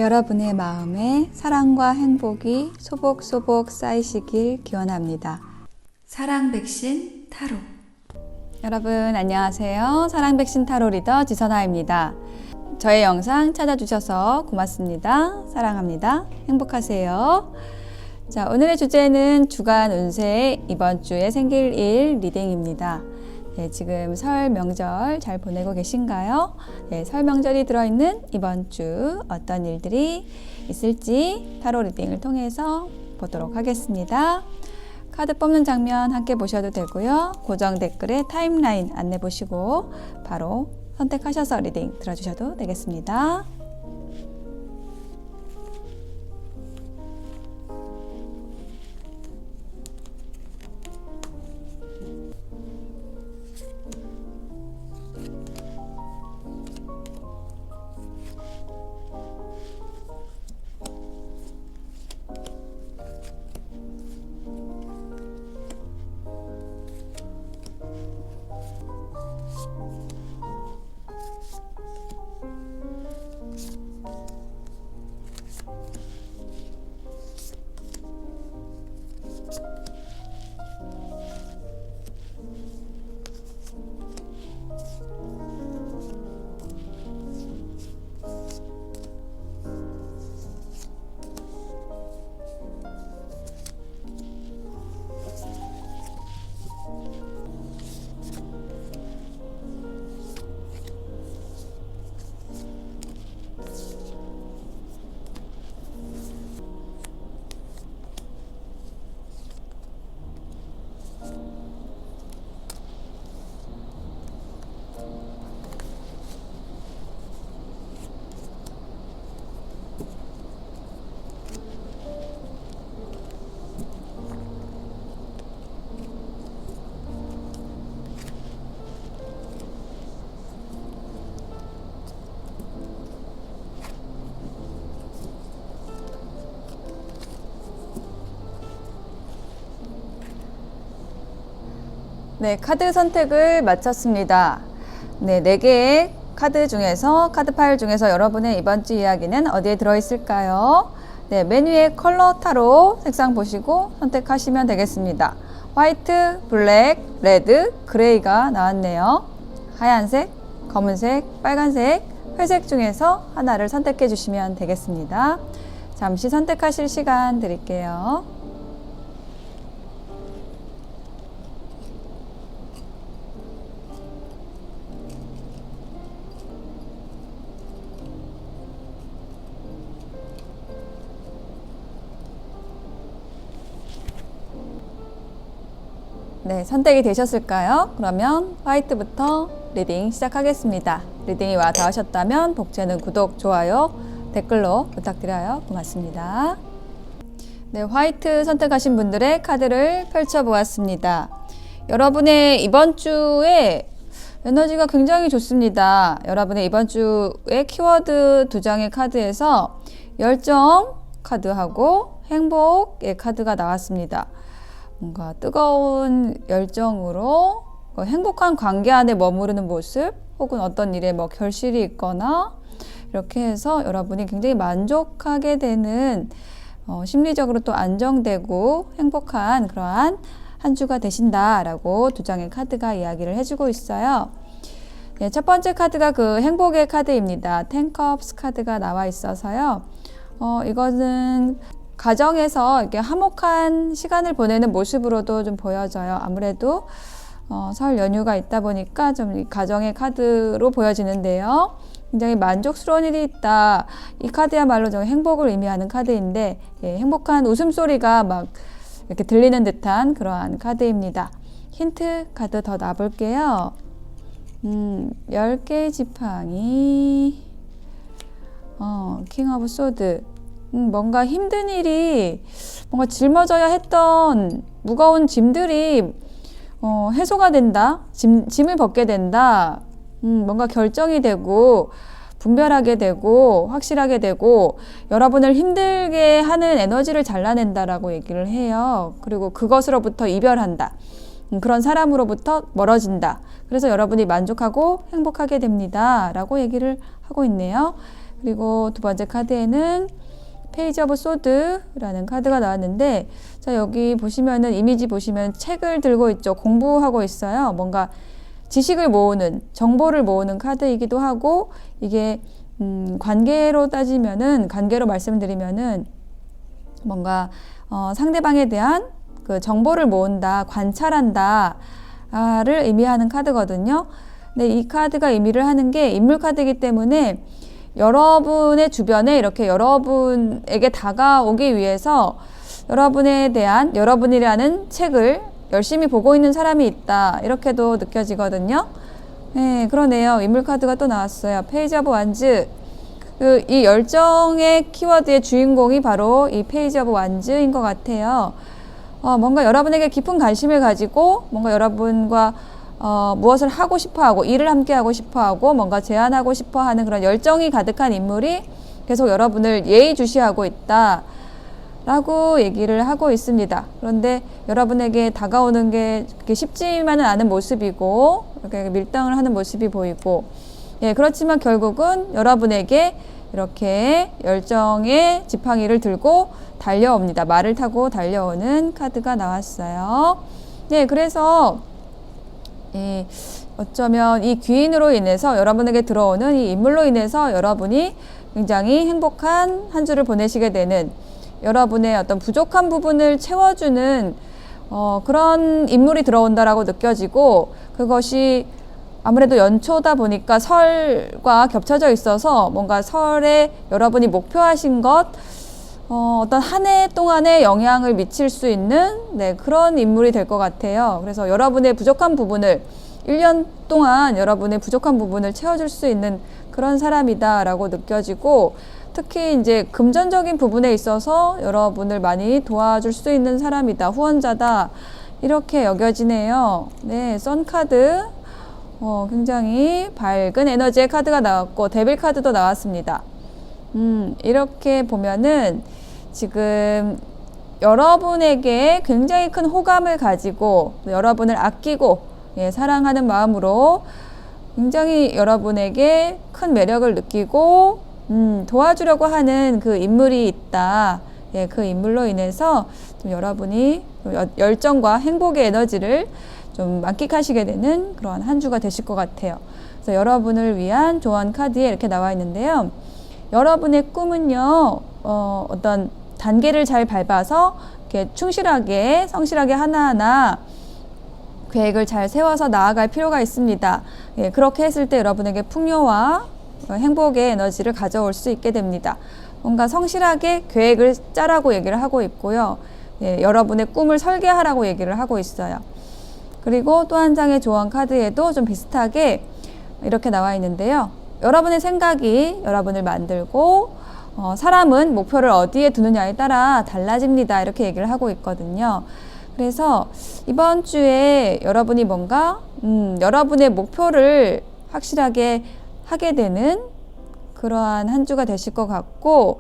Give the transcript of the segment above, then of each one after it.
여러분의 마음에 사랑과 행복이 소복소복 쌓이시길 기원합니다. 사랑 백신 타로. 여러분 안녕하세요. 사랑 백신 타로 리더 지선아입니다. 저의 영상 찾아주셔서 고맙습니다. 사랑합니다. 행복하세요. 자, 오늘의 주제는 주간 운세 이번 주에 생길 일 리딩입니다. 네, 지금 설 명절 잘 보내고 계신가요? 네, 설 명절이 들어있는 이번 주 어떤 일들이 있을지 타로 리딩을 통해서 보도록 하겠습니다. 카드 뽑는 장면 함께 보셔도 되고요. 고정 댓글에 타임라인 안내 보시고 바로 선택하셔서 리딩 들어주셔도 되겠습니다. 네, 카드 선택을 마쳤습니다. 네, 4개의 카드 중에서, 카드 파일 중에서 여러분의 이번 주 이야기는 어디에 들어있을까요? 네, 맨 위에 컬러 타로 색상 보시고 선택하시면 되겠습니다. 화이트, 블랙, 레드, 그레이가 나왔네요. 하얀색, 검은색, 빨간색, 회색 중에서 하나를 선택해 주시면 되겠습니다. 잠시 선택하실 시간 드릴게요. 네, 선택이 되셨을까요? 그러면 화이트부터 리딩 시작하겠습니다. 리딩이 와 닿으셨다면 복채는 구독, 좋아요, 댓글로 부탁드려요. 고맙습니다. 네, 화이트 선택하신 분들의 카드를 펼쳐보았습니다. 여러분의 이번 주에 에너지가 굉장히 좋습니다. 여러분의 이번 주의 키워드 2장의 카드에서 열정 카드하고 행복의 카드가 나왔습니다. 뭔가 뜨거운 열정으로 행복한 관계 안에 머무르는 모습 혹은 어떤 일에 뭐 결실이 있거나 이렇게 해서 여러분이 굉장히 만족하게 되는 심리적으로 또 안정되고 행복한 그러한 한 주가 되신다라고 2장의 카드가 이야기를 해주고 있어요. 네, 첫 번째 카드가 그 행복의 카드입니다. 10 컵스 카드가 나와 있어서요. 이거는 가정에서 이렇게 화목한 시간을 보내는 모습으로도 좀 보여져요. 아무래도 설 연휴가 있다 보니까 좀 가정의 카드로 보여지는데요. 굉장히 만족스러운 일이 있다. 이 카드야말로 좀 행복을 의미하는 카드인데 행복한 웃음소리가 막 이렇게 들리는 듯한 그러한 카드입니다. 힌트 카드 더 놔볼게요. 10개의 지팡이, 킹 오브 소드. 뭔가 힘든 일이 뭔가 짊어져야 했던 무거운 짐들이 해소가 된다. 짐을 벗게 된다. 뭔가 결정이 되고 분별하게 되고 확실하게 되고 여러분을 힘들게 하는 에너지를 잘라낸다라고 얘기를 해요. 그리고 그것으로부터 이별한다. 그런 사람으로부터 멀어진다. 그래서 여러분이 만족하고 행복하게 됩니다. 라고 얘기를 하고 있네요. 그리고 두 번째 카드에는 페이지 오브 소드라는 카드가 나왔는데, 자, 여기 보시면은 이미지 보시면 책을 들고 있죠. 공부하고 있어요. 뭔가 지식을 모으는, 정보를 모으는 카드이기도 하고, 이게 관계로 따지면은, 관계로 말씀드리면은 뭔가 상대방에 대한 그 정보를 모은다, 관찰한다를 의미하는 카드거든요. 근데 이 카드가 의미를 하는 게 인물 카드이기 때문에 여러분의 주변에 이렇게 여러분에게 다가오기 위해서 여러분에 대한, 여러분이라는 책을 열심히 보고 있는 사람이 있다, 이렇게도 느껴지거든요. 네, 그러네요. 인물 카드가 또 나왔어요. 페이지 오브 완즈. 이 열정의 키워드의 주인공이 바로 이 페이지 오브 완즈인 것 같아요. 뭔가 여러분에게 깊은 관심을 가지고 뭔가 여러분과 무엇을 하고 싶어 하고, 일을 함께 하고 싶어 하고, 뭔가 제안하고 싶어 하는 그런 열정이 가득한 인물이 계속 여러분을 예의주시하고 있다 라고 얘기를 하고 있습니다. 그런데 여러분에게 다가오는 게 그렇게 쉽지만은 않은 모습이고, 이렇게 밀당을 하는 모습이 보이고, 예, 그렇지만 결국은 여러분에게 이렇게 열정의 지팡이를 들고 달려옵니다. 말을 타고 달려오는 카드가 나왔어요. 네, 그래서 어쩌면 이 귀인으로 인해서, 여러분에게 들어오는 이 인물로 인해서 여러분이 굉장히 행복한 한 주를 보내시게 되는, 여러분의 어떤 부족한 부분을 채워주는 그런 인물이 들어온다라고 느껴지고, 그것이 아무래도 연초다 보니까 설과 겹쳐져 있어서 뭔가 설에 여러분이 목표하신 것, 어떤 한 해 동안에 영향을 미칠 수 있는, 네, 그런 인물이 될 것 같아요. 그래서 여러분의 부족한 부분을, 1년 동안 여러분의 부족한 부분을 채워줄 수 있는 그런 사람이다 라고 느껴지고, 특히 이제 금전적인 부분에 있어서 여러분을 많이 도와줄 수 있는 사람이다, 후원자다, 이렇게 여겨지네요. 네, 선 카드. 굉장히 밝은 에너지의 카드가 나왔고, 데빌 카드도 나왔습니다. 이렇게 보면은 지금 여러분에게 굉장히 큰 호감을 가지고, 여러분을 아끼고, 예, 사랑하는 마음으로 굉장히 여러분에게 큰 매력을 느끼고, 도와주려고 하는 그 인물이 있다. 예, 그 인물로 인해서 좀 여러분이 열정과 행복의 에너지를 좀 만끽하시게 되는 그런 한 주가 되실 것 같아요. 그래서 여러분을 위한 조언 카드에 이렇게 나와 있는데요. 여러분의 꿈은요, 어떤 단계를 잘 밟아서 이렇게 충실하게, 성실하게 하나하나 계획을 잘 세워서 나아갈 필요가 있습니다. 예, 그렇게 했을 때 여러분에게 풍요와 행복의 에너지를 가져올 수 있게 됩니다. 뭔가 성실하게 계획을 짜라고 얘기를 하고 있고요. 예, 여러분의 꿈을 설계하라고 얘기를 하고 있어요. 그리고 또 한 장의 조언 카드에도 좀 비슷하게 이렇게 나와 있는데요. 여러분의 생각이 여러분을 만들고, 사람은 목표를 어디에 두느냐에 따라 달라집니다. 이렇게 얘기를 하고 있거든요. 그래서 이번 주에 여러분이 뭔가 여러분의 목표를 확실하게 하게 되는 그러한 한 주가 되실 것 같고,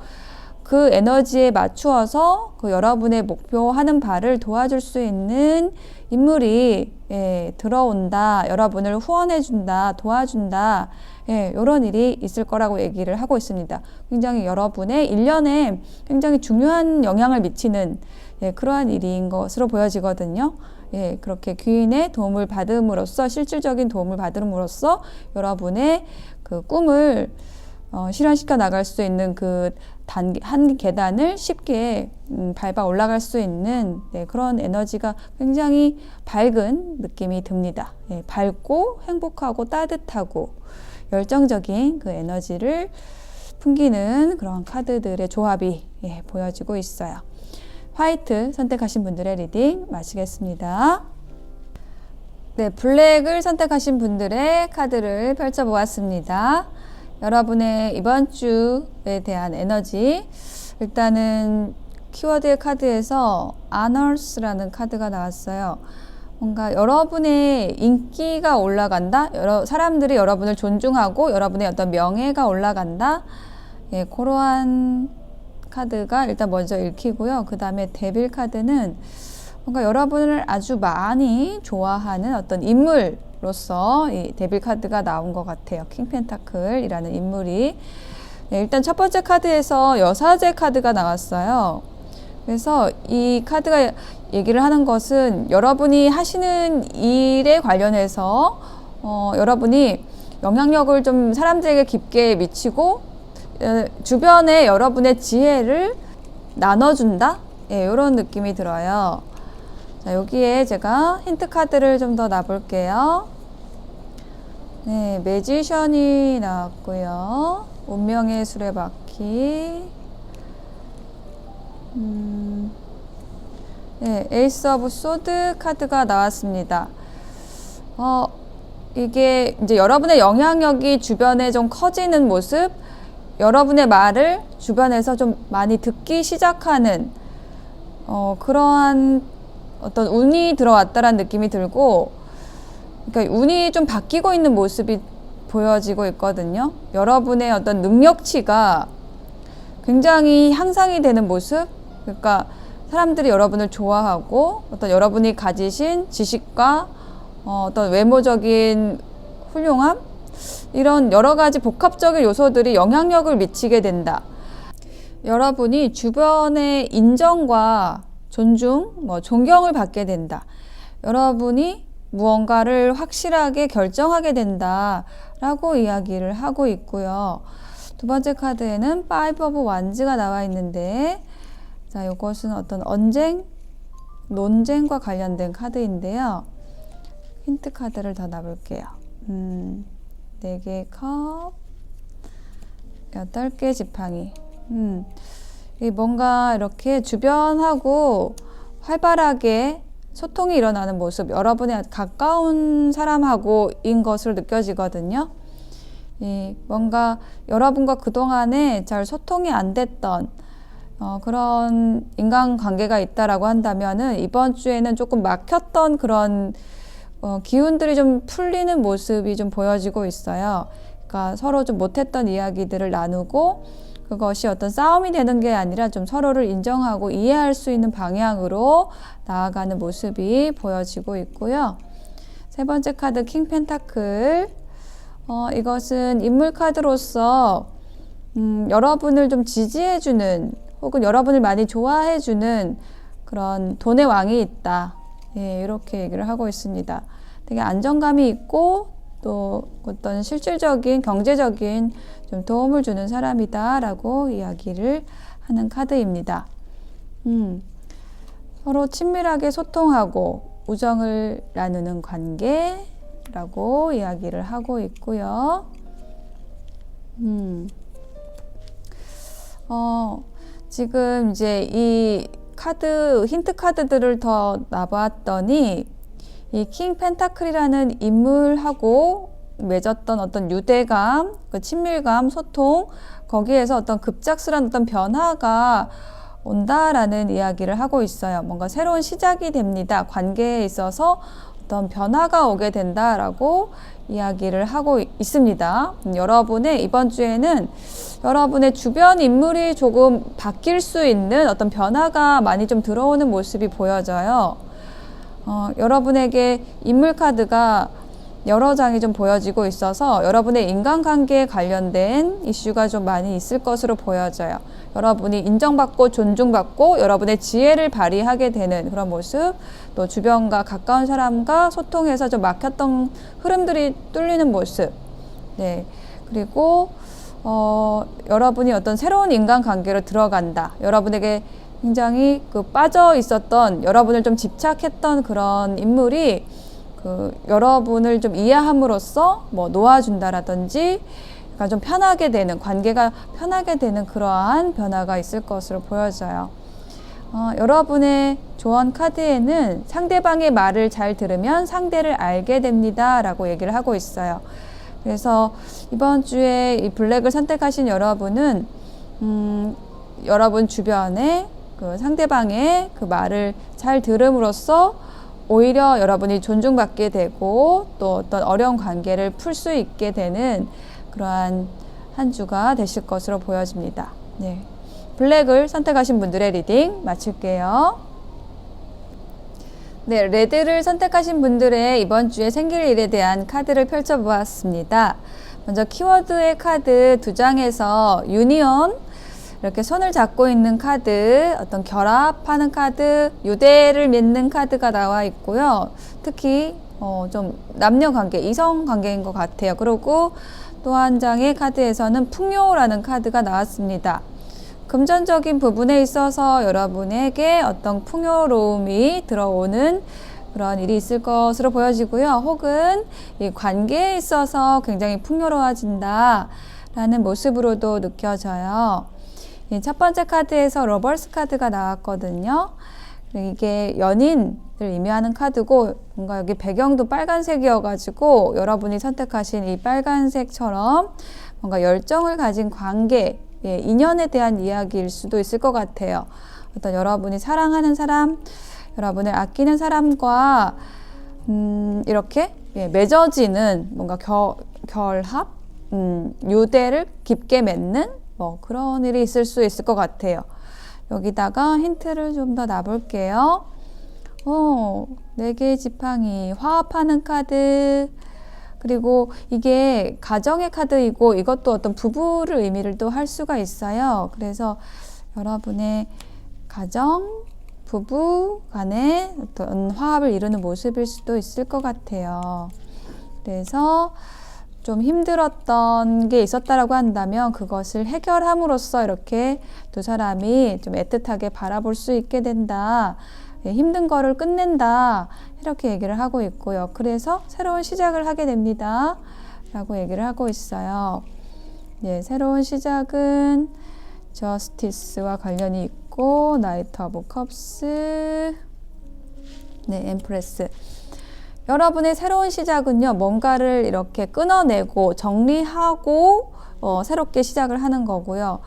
그 에너지에 맞추어서 그 여러분의 목표하는 바를 도와줄 수 있는 인물이, 예, 들어온다, 여러분을 후원해준다, 도와준다, 예, 이런 일이 있을 거라고 얘기를 하고 있습니다. 굉장히 여러분의 1년에 굉장히 중요한 영향을 미치는, 예, 그러한 일인 것으로 보여지거든요. 예, 그렇게 귀인의 도움을 받음으로써, 실질적인 도움을 받음으로써 여러분의 그 꿈을 실현시켜 나갈 수 있는 그 한 계단을 쉽게 밟아 올라갈 수 있는, 네, 그런 에너지가 굉장히 밝은 느낌이 듭니다. 예, 밝고 행복하고 따뜻하고 열정적인 그 에너지를 풍기는 그런 카드들의 조합이, 예, 보여지고 있어요. 화이트 선택하신 분들의 리딩 마치겠습니다. 네, 블랙을 선택하신 분들의 카드를 펼쳐보았습니다. 여러분의 이번 주에 대한 에너지, 일단은 키워드 카드에서 Honors라는 카드가 나왔어요. 뭔가 여러분의 인기가 올라간다, 사람들이 여러분을 존중하고 여러분의 어떤 명예가 올라간다, 예, 그러한 카드가 일단 먼저 읽히고요. 그 다음에 데빌 카드는 뭔가 여러분을 아주 많이 좋아하는 어떤 인물로서 이 데빌 카드가 나온 것 같아요. 킹 펜타클이라는 인물이, 네, 일단 첫 번째 카드에서 여사제 카드가 나왔어요. 그래서 이 카드가 얘기를 하는 것은 여러분이 하시는 일에 관련해서 여러분이 영향력을 좀 사람들에게 깊게 미치고 주변에 여러분의 지혜를 나눠준다? 예, 이런 느낌이 들어요. 자, 여기에 제가 힌트 카드를 좀 더 놔볼게요. 네, 매지션이 나왔고요. 운명의 수레바퀴. 네, 에이스 오브 소드 카드가 나왔습니다. 이게 이제 여러분의 영향력이 주변에 좀 커지는 모습, 여러분의 말을 주변에서 좀 많이 듣기 시작하는 그러한 어떤 운이 들어왔다라는 느낌이 들고, 그러니까 운이 좀 바뀌고 있는 모습이 보여지고 있거든요. 여러분의 어떤 능력치가 굉장히 향상이 되는 모습, 그러니까 사람들이 여러분을 좋아하고 어떤 여러분이 가지신 지식과 어떤 외모적인 훌륭함, 이런 여러 가지 복합적인 요소들이 영향력을 미치게 된다. 여러분이 주변의 인정과 존중, 존경을 받게 된다. 여러분이 무언가를 확실하게 결정하게 된다 라고 이야기를 하고 있고요. 두 번째 카드에는 파이브 오브 완즈가 나와 있는데, 자, 이것은 어떤 논쟁과 관련된 카드인데요. 힌트 카드를 더 놔볼게요. 4개의 컵, 8개의 지팡이. 뭔가 이렇게 주변하고 활발하게 소통이 일어나는 모습, 여러분의 가까운 사람하고인 것으로 느껴지거든요. 뭔가 여러분과 그동안에 잘 소통이 안 됐던 그런 인간관계가 있다라고 한다면은 이번 주에는 조금 막혔던 그런 기운들이 좀 풀리는 모습이 좀 보여지고 있어요. 그러니까 서로 좀 못했던 이야기들을 나누고, 그것이 어떤 싸움이 되는 게 아니라 좀 서로를 인정하고 이해할 수 있는 방향으로 나아가는 모습이 보여지고 있고요. 세 번째 카드 킹 펜타클. 이것은 인물 카드로서 여러분을 좀 지지해주는, 혹은 여러분을 많이 좋아해주는 그런 돈의 왕이 있다. 예, 이렇게 얘기를 하고 있습니다. 되게 안정감이 있고 또 어떤 실질적인 경제적인 좀 도움을 주는 사람이다 라고 이야기를 하는 카드입니다. 서로 친밀하게 소통하고 우정을 나누는 관계라고 이야기를 하고 있고요. 지금 이제 이 카드, 힌트 카드들을 더 놔봤더니 이 킹 펜타클이라는 인물하고 맺었던 어떤 유대감, 그 친밀감, 소통, 거기에서 어떤 급작스러운 어떤 변화가 온다라는 이야기를 하고 있어요. 뭔가 새로운 시작이 됩니다. 관계에 있어서 어떤 변화가 오게 된다라고 이야기를 하고 있습니다. 여러분의 이번 주에는 여러분의 주변 인물이 조금 바뀔 수 있는 어떤 변화가 많이 좀 들어오는 모습이 보여져요. 여러분에게 인물 카드가 여러 장이 좀 보여지고 있어서 여러분의 인간관계에 관련된 이슈가 좀 많이 있을 것으로 보여져요. 여러분이 인정받고 존중받고 여러분의 지혜를 발휘하게 되는 그런 모습, 또 주변과 가까운 사람과 소통해서 좀 막혔던 흐름들이 뚫리는 모습, 네, 그리고 여러분이 어떤 새로운 인간관계로 들어간다. 여러분에게 굉장히 빠져 있었던, 여러분을 좀 집착했던 그런 인물이 여러분을 좀 이해함으로써 놓아준다라든지, 그러니까 좀 편하게 되는, 관계가 편하게 되는 그러한 변화가 있을 것으로 보여져요. 여러분의 조언 카드에는 상대방의 말을 잘 들으면 상대를 알게 됩니다 라고 얘기를 하고 있어요. 그래서 이번 주에 이 블랙을 선택하신 여러분은 여러분 주변에 상대방의 그 말을 잘 들음으로써 오히려 여러분이 존중받게 되고 또 어떤 어려운 관계를 풀 수 있게 되는 그러한 한 주가 되실 것으로 보여집니다. 네, 블랙을 선택하신 분들의 리딩 마칠게요. 네, 레드를 선택하신 분들의 이번 주에 생길 일에 대한 카드를 펼쳐보았습니다. 먼저 키워드의 카드 두 장에서 유니온, 이렇게 손을 잡고 있는 카드, 어떤 결합하는 카드, 유대를 맺는 카드가 나와 있고요. 특히 좀 남녀 관계, 이성 관계인 것 같아요. 그리고 또 한 장의 카드에서는 풍요라는 카드가 나왔습니다. 금전적인 부분에 있어서 여러분에게 어떤 풍요로움이 들어오는 그런 일이 있을 것으로 보여지고요. 혹은 이 관계에 있어서 굉장히 풍요로워진다 라는 모습으로도 느껴져요. 첫 번째 카드에서 러버스 카드가 나왔거든요. 이게 연인을 의미하는 카드고, 뭔가 여기 배경도 빨간색이어가지고 여러분이 선택하신 이 빨간색처럼 뭔가 열정을 가진 관계, 인연에 대한 이야기일 수도 있을 것 같아요. 어떤 여러분이 사랑하는 사람, 여러분을 아끼는 사람과 이렇게 맺어지는 뭔가 결합, 유대를 깊게 맺는 뭐 그런 일이 있을 수 있을 것 같아요. 여기다가 힌트를 좀 더 놔볼게요. 4개의 지팡이, 화합하는 카드, 그리고 이게 가정의 카드이고 이것도 어떤 부부를 의미를 또 할 수가 있어요. 그래서 여러분의 가정, 부부 간의 어떤 화합을 이루는 모습일 수도 있을 것 같아요. 그래서 좀 힘들었던 게 있었다라고 한다면 그것을 해결함으로써 이렇게 두 사람이 좀 애틋하게 바라볼 수 있게 된다. 힘든 거를 끝낸다. 이렇게 얘기를 하고 있고요. 그래서 새로운 시작을 하게 됩니다. 라고 얘기를 하고 있어요. 새로운 시작은 저스티스와 관련이 있고, 나이트 오브 컵스, 엠프레스. 여러분의 새로운 시작은요, 뭔가를 이렇게 끊어내고 정리하고 새롭게 시작을 하는 거고요.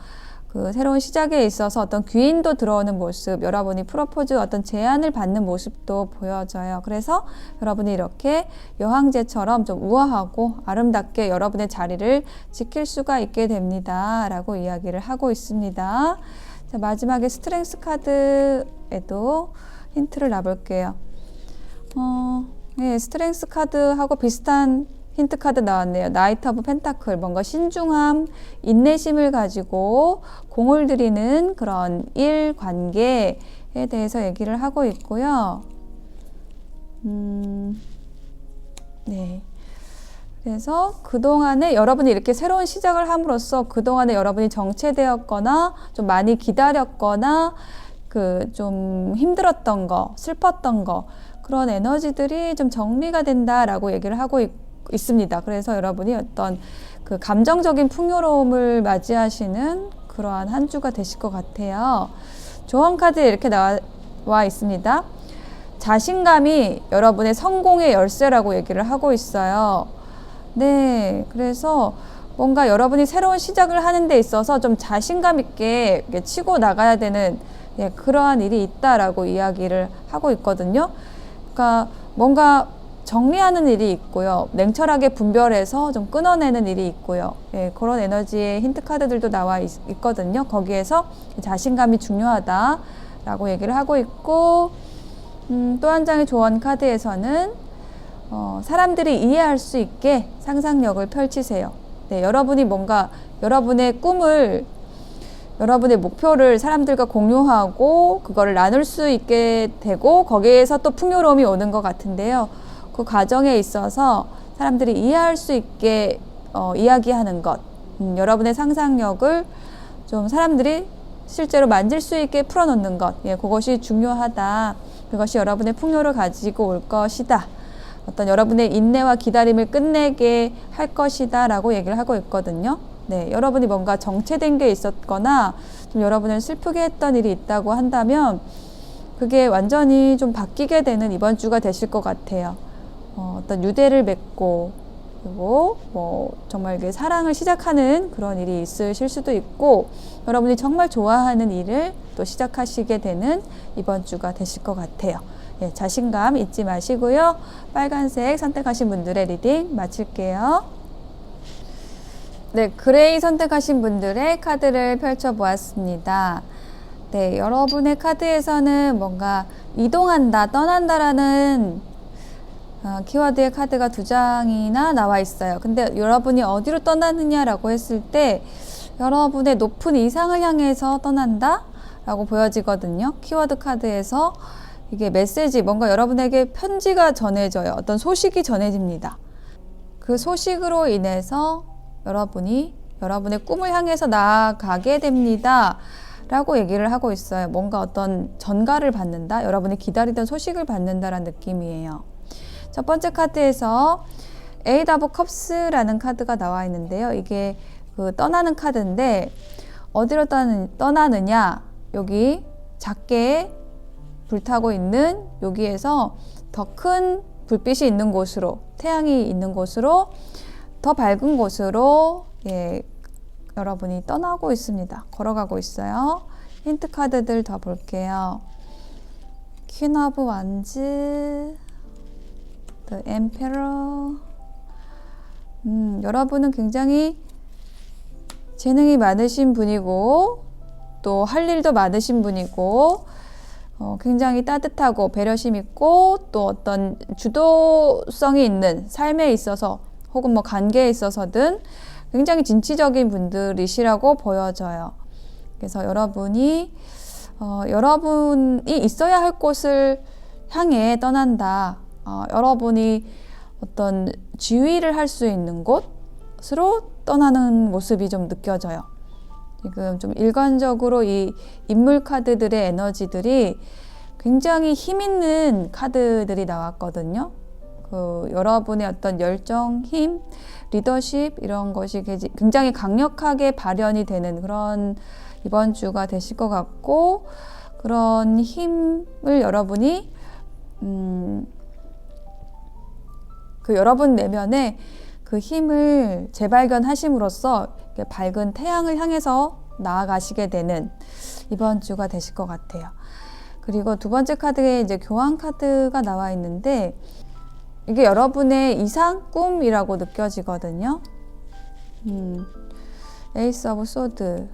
그 새로운 시작에 있어서 어떤 귀인도 들어오는 모습, 여러분이 프로포즈 어떤 제안을 받는 모습도 보여져요. 그래서 여러분이 이렇게 여황제처럼 좀 우아하고 아름답게 여러분의 자리를 지킬 수가 있게 됩니다. 라고 이야기를 하고 있습니다. 자, 마지막에 스트렝스 카드에도 힌트를 놔볼게요. 스트렝스 카드하고 비슷한 힌트 카드 나왔네요. 나이트 오브 펜타클, 뭔가 신중함, 인내심을 가지고 공을 들이는 그런 일, 관계에 대해서 얘기를 하고 있고요. 그래서 그동안에 여러분이 이렇게 새로운 시작을 함으로써 그동안에 여러분이 정체되었거나 좀 많이 기다렸거나 좀 힘들었던 거, 슬펐던 거, 그런 에너지들이 좀 정리가 된다라고 얘기를 하고 있습니다. 그래서 여러분이 어떤 그 감정적인 풍요로움을 맞이하시는 그러한 한 주가 되실 것 같아요. 조언 카드에 이렇게 나와 있습니다. 자신감이 여러분의 성공의 열쇠라고 얘기를 하고 있어요. 그래서 뭔가 여러분이 새로운 시작을 하는 데 있어서 좀 자신감 있게 치고 나가야 되는 그러한 일이 있다라고 이야기를 하고 있거든요. 그러니까 뭔가 정리하는 일이 있고요. 냉철하게 분별해서 좀 끊어내는 일이 있고요. 그런 에너지의 힌트 카드들도 나와 있거든요. 거기에서 자신감이 중요하다라고 얘기를 하고 있고, 또 한 장의 조언 카드에서는 사람들이 이해할 수 있게 상상력을 펼치세요. 여러분이 뭔가 여러분의 꿈을, 여러분의 목표를 사람들과 공유하고 그거를 나눌 수 있게 되고 거기에서 또 풍요로움이 오는 것 같은데요. 그 과정에 있어서 사람들이 이해할 수 있게 이야기하는 것, 여러분의 상상력을 좀 사람들이 실제로 만질 수 있게 풀어놓는 것, 그것이 중요하다. 그것이 여러분의 풍요를 가지고 올 것이다. 어떤 여러분의 인내와 기다림을 끝내게 할 것이다 라고 얘기를 하고 있거든요. 여러분이 뭔가 정체된 게 있었거나 좀 여러분을 슬프게 했던 일이 있다고 한다면 그게 완전히 좀 바뀌게 되는 이번 주가 되실 것 같아요. 어떤 유대를 맺고, 그리고 정말 사랑을 시작하는 그런 일이 있으실 수도 있고, 여러분이 정말 좋아하는 일을 또 시작하시게 되는 이번 주가 되실 것 같아요. 자신감 잊지 마시고요. 빨간색 선택하신 분들의 리딩 마칠게요. 그레이 선택하신 분들의 카드를 펼쳐보았습니다. 여러분의 카드에서는 뭔가 이동한다, 떠난다라는 키워드의 카드가 2장이나 나와 있어요. 근데 여러분이 어디로 떠나느냐라고 했을 때 여러분의 높은 이상을 향해서 떠난다 라고 보여지거든요. 키워드 카드에서 이게 메시지, 뭔가 여러분에게 편지가 전해져요. 어떤 소식이 전해집니다. 그 소식으로 인해서 여러분이 여러분의 꿈을 향해서 나아가게 됩니다 라고 얘기를 하고 있어요. 뭔가 어떤 전가를 받는다, 여러분이 기다리던 소식을 받는다라는 느낌이에요. 첫 번째 카드에서 에이트 오브 컵스라는 카드가 나와 있는데요. 이게 그 떠나는 카드인데 어디로 떠나느냐, 여기 작게 불타고 있는 여기에서 더 큰 불빛이 있는 곳으로, 태양이 있는 곳으로, 더 밝은 곳으로 여러분이 떠나고 있습니다. 걸어가고 있어요. 힌트 카드들 더 볼게요. 퀸 오브 완즈, The Emperor. 여러분은 굉장히 재능이 많으신 분이고 또 할 일도 많으신 분이고 굉장히 따뜻하고 배려심 있고 또 어떤 주도성이 있는 삶에 있어서 혹은 뭐 관계에 있어서든 굉장히 진취적인 분들이시라고 보여져요. 그래서 여러분이 있어야 할 곳을 향해 떠난다. 여러분이 어떤 지휘를 할 수 있는 곳으로 떠나는 모습이 좀 느껴져요. 지금 좀 일관적으로 이 인물 카드들의 에너지들이 굉장히 힘 있는 카드들이 나왔거든요. 여러분의 어떤 열정, 힘, 리더십 이런 것이 굉장히 강력하게 발현이 되는 그런 이번 주가 되실 것 같고, 그런 힘을 여러분이 여러분 내면에 그 힘을 재발견하심으로써 밝은 태양을 향해서 나아가시게 되는 이번 주가 되실 것 같아요. 그리고 두 번째 카드에 이제 교환 카드가 나와 있는데 이게 여러분의 이상 꿈이라고 느껴지거든요. 에이스 오브 소드.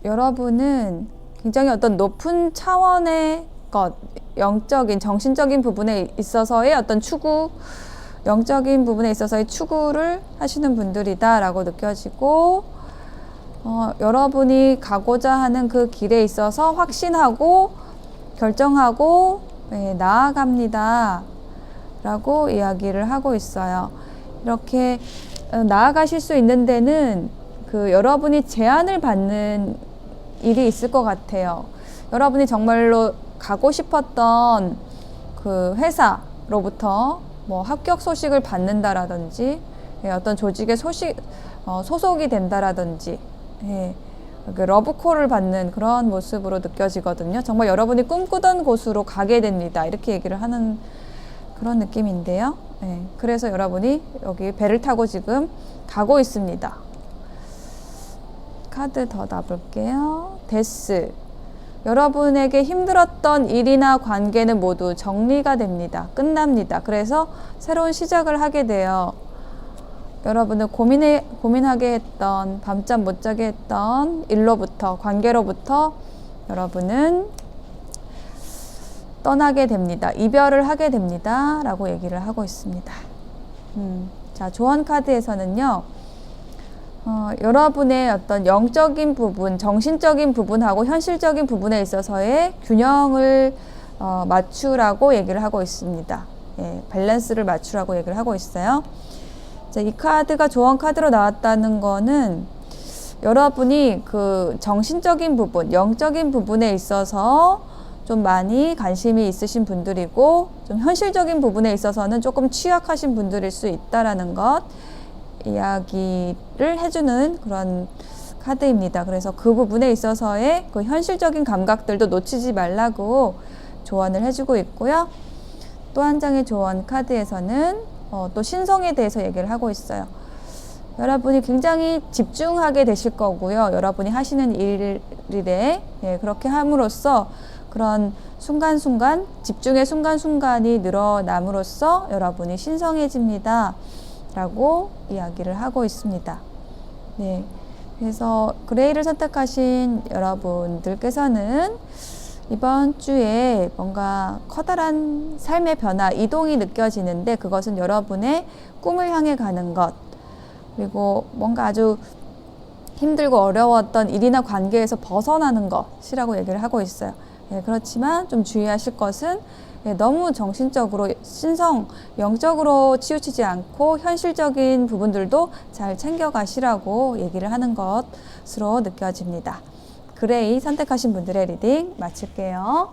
여러분은 굉장히 어떤 높은 차원의 것, 영적인, 정신적인 부분에 있어서의 어떤 추구, 영적인 부분에 있어서의 추구를 하시는 분들이다 라고 느껴지고, 여러분이 가고자 하는 그 길에 있어서 확신하고 결정하고 나아갑니다 라고 이야기를 하고 있어요. 이렇게 나아가실 수 있는 데는 여러분이 제안을 받는 일이 있을 것 같아요. 여러분이 정말로 가고 싶었던 그 회사로부터 뭐 합격 소식을 받는다라든지 어떤 조직에 소속이 된다라든지 러브콜을 받는 그런 모습으로 느껴지거든요. 정말 여러분이 꿈꾸던 곳으로 가게 됩니다. 이렇게 얘기를 하는 그런 느낌인데요. 그래서 여러분이 여기 배를 타고 지금 가고 있습니다. 카드 더 놔볼게요. 데스. 여러분에게 힘들었던 일이나 관계는 모두 정리가 됩니다. 끝납니다. 그래서 새로운 시작을 하게 돼요. 여러분을 고민하게 했던, 밤잠 못 자게 했던 일로부터, 관계로부터 여러분은 떠나게 됩니다. 이별을 하게 됩니다. 라고 얘기를 하고 있습니다. 자, 조언 카드에서는요. 여러분의 어떤 영적인 부분, 정신적인 부분하고 현실적인 부분에 있어서의 균형을 맞추라고 얘기를 하고 있습니다. 밸런스를 맞추라고 얘기를 하고 있어요. 자, 이 카드가 조언 카드로 나왔다는 거는 여러분이 그 정신적인 부분, 영적인 부분에 있어서 좀 많이 관심이 있으신 분들이고, 좀 현실적인 부분에 있어서는 조금 취약하신 분들일 수 있다라는 것, 이야기를 해주는 그런 카드입니다. 그래서 그 부분에 있어서의 그 현실적인 감각들도 놓치지 말라고 조언을 해주고 있고요. 또 한 장의 조언 카드에서는 또 신성에 대해서 얘기를 하고 있어요. 여러분이 굉장히 집중하게 되실 거고요. 여러분이 하시는 일에 그렇게 함으로써 그런 순간순간, 집중의 순간순간이 늘어남으로써 여러분이 신성해집니다 라고 이야기를 하고 있습니다. 그래서 그레이를 선택하신 여러분들께서는 이번 주에 뭔가 커다란 삶의 변화, 이동이 느껴지는데 그것은 여러분의 꿈을 향해 가는 것, 그리고 뭔가 아주 힘들고 어려웠던 일이나 관계에서 벗어나는 것이라고 얘기를 하고 있어요. 그렇지만 좀 주의하실 것은 너무 정신적으로, 영적으로 치우치지 않고 현실적인 부분들도 잘 챙겨가시라고 얘기를 하는 것으로 느껴집니다. 그레이 선택하신 분들의 리딩 마칠게요.